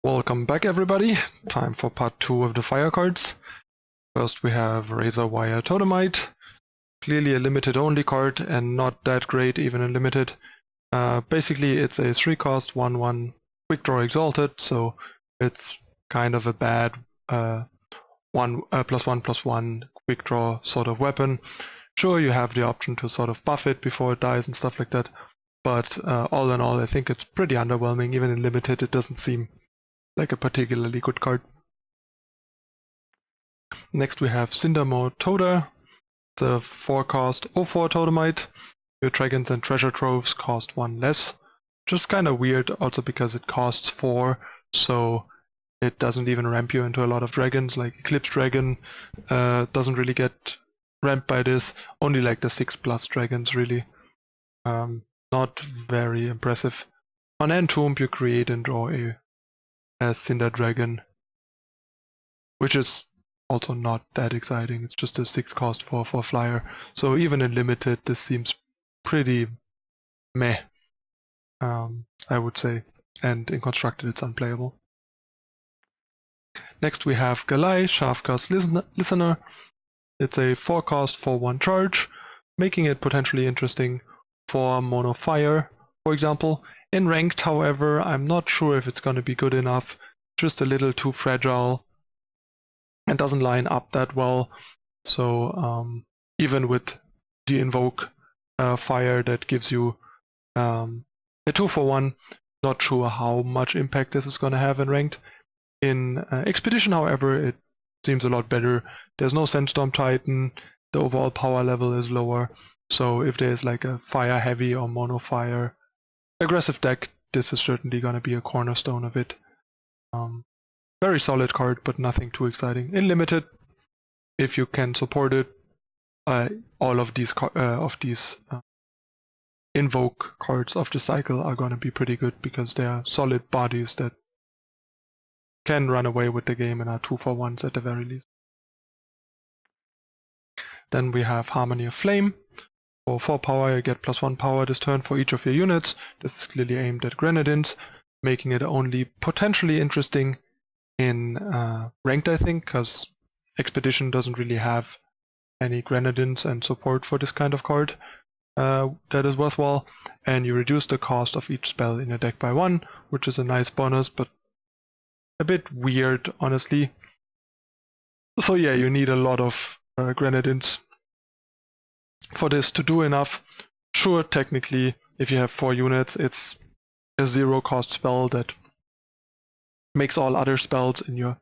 Welcome back everybody, time for part 2 of the fire cards. First we have Razorwire Totem, clearly a limited only card and not that great even in limited. Basically it's a 3-cost 1/1 quick draw exalted, so it's kind of a bad +1/+1 quick draw sort of weapon. Sure, you have the option to sort of buff it before it dies and stuff like that, but all in all I think it's pretty underwhelming. Even in limited it doesn't seem like a particularly good card. Next we have Cinder Dragon, the 4-cost 0/4 Totemite. Your dragons and treasure troves cost 1 less, which is kind of weird also because it costs 4, so it doesn't even ramp you into a lot of dragons. Like Eclipse Dragon doesn't really get ramped by this, only like the 6+ dragons really. Not very impressive. On Entomb you create and draw a Cinder Dragon, which is also not that exciting. It's just a 6-cost 4/4 flyer, so even in limited this seems pretty meh, I would say, and in constructed it's unplayable. Next we have Galai, Shaft-Cast Listener. It's a 4-cost 4/1 charge, making it potentially interesting for mono fire, for example. In ranked, however, I'm not sure if it's going to be good enough. Just a little too fragile and doesn't line up that well. So even with the invoke fire that gives you a 2/1, not sure how much impact this is going to have in ranked. In expedition, however, it seems a lot better. There's no Sandstorm Titan, the overall power level is lower, so if there's like a fire heavy or mono fire aggressive deck, this is certainly going to be a cornerstone of it. Very solid card, but nothing too exciting. In limited, if you can support it, all of these invoke cards of the cycle are going to be pretty good because they are solid bodies that can run away with the game and are 2/1s at the very least. Then we have Harmony of Flame. For 4 power you get +1 power this turn for each of your units. This is clearly aimed at Grenadins, making it only potentially interesting in ranked, I think, because expedition doesn't really have any Grenadins and support for this kind of card that is worthwhile. And you reduce the cost of each spell in your deck by 1, which is a nice bonus, but a bit weird, honestly. So yeah, you need a lot of Grenadins for this to do enough. Sure, technically, if you have 4 units, it's a 0-cost spell that makes all other spells in your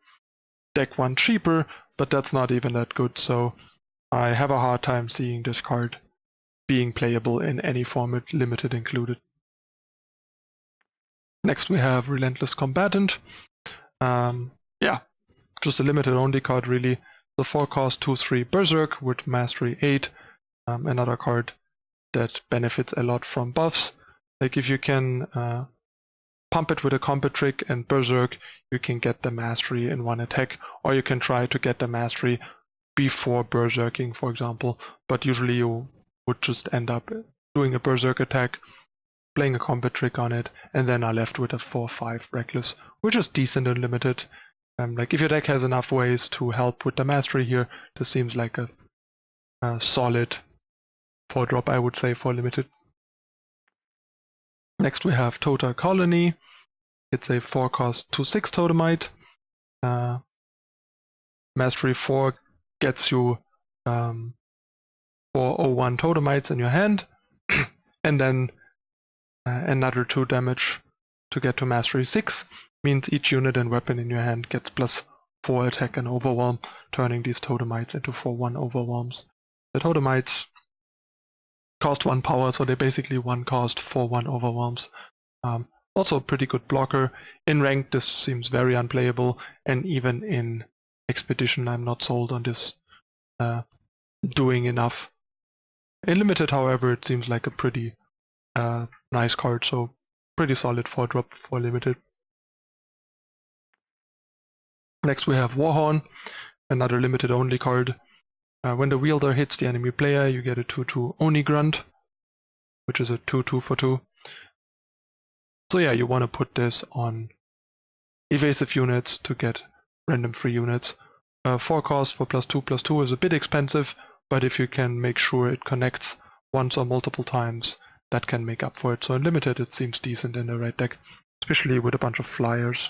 deck 1 cheaper, but that's not even that good, so I have a hard time seeing this card being playable in any format, limited included. Next we have Relentless Combatant. Yeah, just a limited only card really. The 4-cost 2/3 Berserk with Mastery 8. Another card that benefits a lot from buffs. Like if you can pump it with a combat trick and Berserk, you can get the Mastery in 1 attack, or you can try to get the Mastery before Berserking, for example, but usually you would just end up doing a Berserk attack, playing a combat trick on it, and then are left with a 4/5 Reckless, which is decent and limited. Like if your deck has enough ways to help with the Mastery here, this seems like a solid 4-drop, I would say, for limited. Next we have Total Colony. It's a 4-cost 2/6 Totemite. Mastery 4 gets you 4/01 Totemites in your hand, and then another 2 damage to get to Mastery 6. Means each unit and weapon in your hand gets +4 attack and Overwhelm, turning these Totemites into 4/1 Overwhelms. The Totemites cost 1 power, so they're basically 1-cost 4/1 Overwhelms. Also a pretty good blocker. In ranked this seems very unplayable, and even in expedition I'm not sold on this doing enough. In limited, however, it seems like a pretty nice card, so pretty solid 4-drop for limited. Next we have Warhorn, another limited only card. When the wielder hits the enemy player, you get a 2/2 Oni Grunt, which is a 2/2 for 2. So yeah, you want to put this on evasive units to get random free units. 4 cost for +2/+2 is a bit expensive, but if you can make sure it connects once or multiple times, that can make up for it. So in limited it seems decent in the right deck, especially with a bunch of flyers.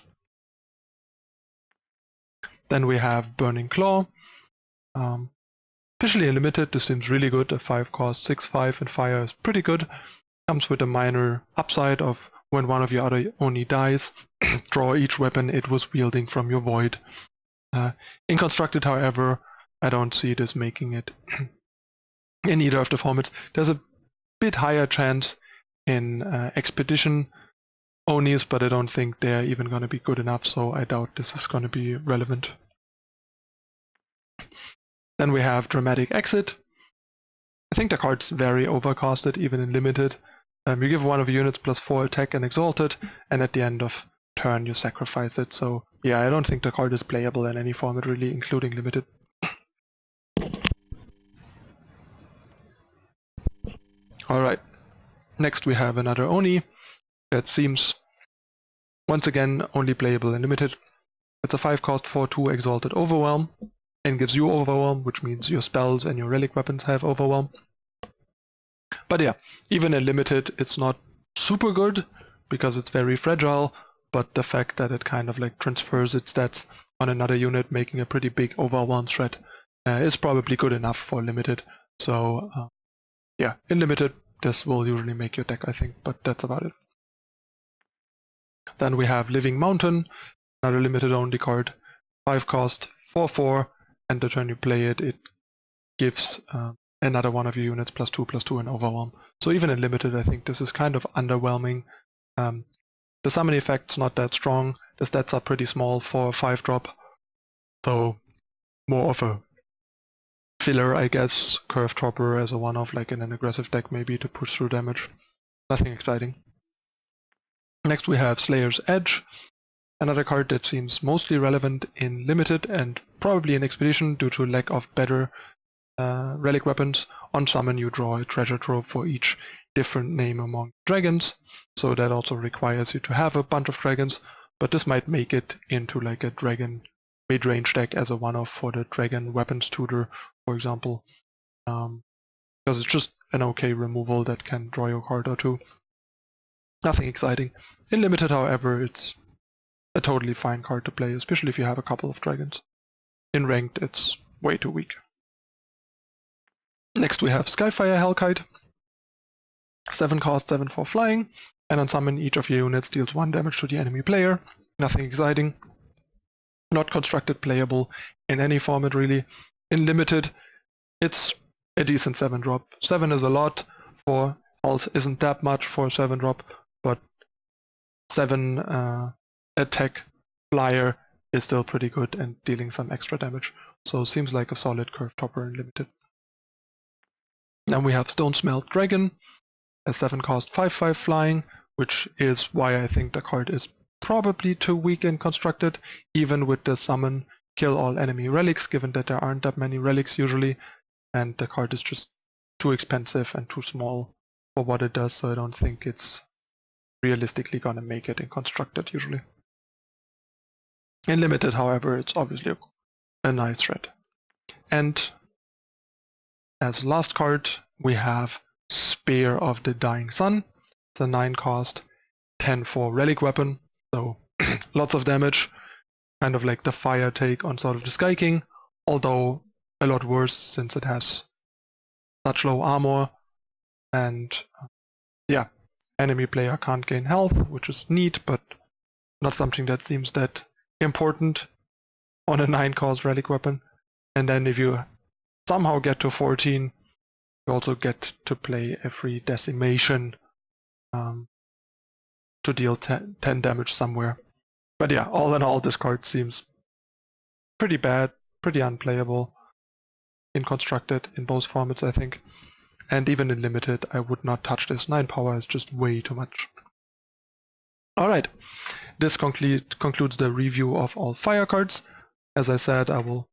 Then we have Burning Claw. Officially in limited, this seems really good. A 5 cost 6/5 and fire is pretty good. Comes with a minor upside of when one of your other Oni dies, draw each weapon it was wielding from your void. In constructed, however, I don't see this making it in either of the formats. There's a bit higher chance in expedition Onis, but I don't think they're even going to be good enough, so I doubt this is going to be relevant. Then we have Dramatic Exit. I think the card's very overcosted, even in limited. You give one of your units +4 attack and Exalted, and at the end of turn you sacrifice it. So yeah, I don't think the card is playable in any format really, including limited. Alright, next we have another Oni that seems once again only playable in limited. It's a 5 cost 4/2 Exalted Overwhelm, and gives you Overwhelm, which means your spells and your relic weapons have Overwhelm. But yeah, even in limited it's not super good because it's very fragile, but the fact that it kind of like transfers its stats on another unit, making a pretty big Overwhelm threat, is probably good enough for limited. So yeah, in limited this will usually make your deck, I think, but that's about it. Then we have Living Mountain, another limited only card, 5 cost 4/4, and the turn you play it, it gives another one of your units +2/+2 and Overwhelm. So even in limited I think this is kind of underwhelming. The summon effect's not that strong, the stats are pretty small for a 5-drop, so more of a filler, I guess, curve dropper as a one-off, like in an aggressive deck maybe to push through damage. Nothing exciting. Next we have Slayer's Edge, another card that seems mostly relevant in limited and probably in expedition due to lack of better relic weapons. On summon you draw a treasure trove for each different name among dragons, so that also requires you to have a bunch of dragons, but this might make it into like a dragon mid-range deck as a one-off for the dragon weapons tutor, for example, because it's just an okay removal that can draw you a card or two. Nothing exciting. In limited, however, it's a totally fine card to play, especially if you have a couple of dragons. In ranked, it's way too weak. Next we have Skyfire Hell, 7 cost 7/4 flying, and on summon each of your units deals 1 damage to the enemy player. Nothing exciting. Not constructed playable in any format really. In limited, it's a decent 7-drop. 7 is a lot for health, isn't that much for a 7-drop, but 7 attack flyer is still pretty good and dealing some extra damage. So seems like a solid curve topper in limited. Then we have Stone Smelt Dragon, a 7 cost 5/5 flying, which is why I think the card is probably too weak in constructed, even with the summon kill all enemy relics, given that there aren't that many relics usually, and the card is just too expensive and too small for what it does, so I don't think it's realistically gonna make it in constructed usually. In limited, however, it's obviously a nice threat. And as last card we have Spear of the Dying Sun. It's a 9 cost 10/4 relic weapon, so lots of damage, kind of like the fire take on Sword of the Sky King, although a lot worse since it has such low armor, and yeah, enemy player can't gain health, which is neat, but not something that seems that important on a 9 cost relic weapon. And then if you somehow get to 14, you also get to play a free decimation to deal 10 damage somewhere. But yeah, all in all this card seems pretty bad, pretty unplayable in constructed in both formats I think. And even in limited I would not touch this. 9 power is just way too much. Alright, this concludes the review of all fire cards. As I said, I will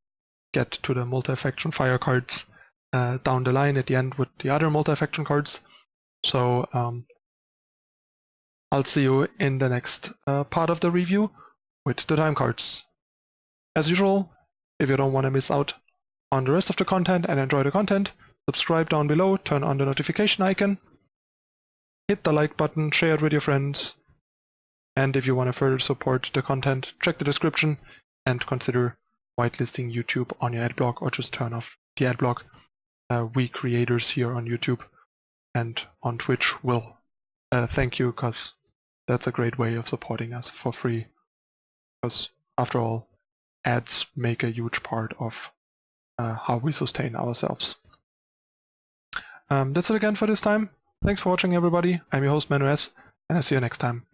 get to the multi-faction fire cards down the line at the end with the other multi-faction cards. So I'll see you in the next part of the review, with the time cards. As usual, if you don't want to miss out on the rest of the content and enjoy the content, subscribe down below, turn on the notification icon, hit the like button, share it with your friends, and if you want to further support the content, check the description and consider whitelisting YouTube on your adblock or just turn off the adblock. We creators here on YouTube and on Twitch will thank you, because that's a great way of supporting us for free. Because after all, ads make a huge part of how we sustain ourselves. That's it again for this time. Thanks for watching, everybody. I'm your host ManuS, and I'll see you next time.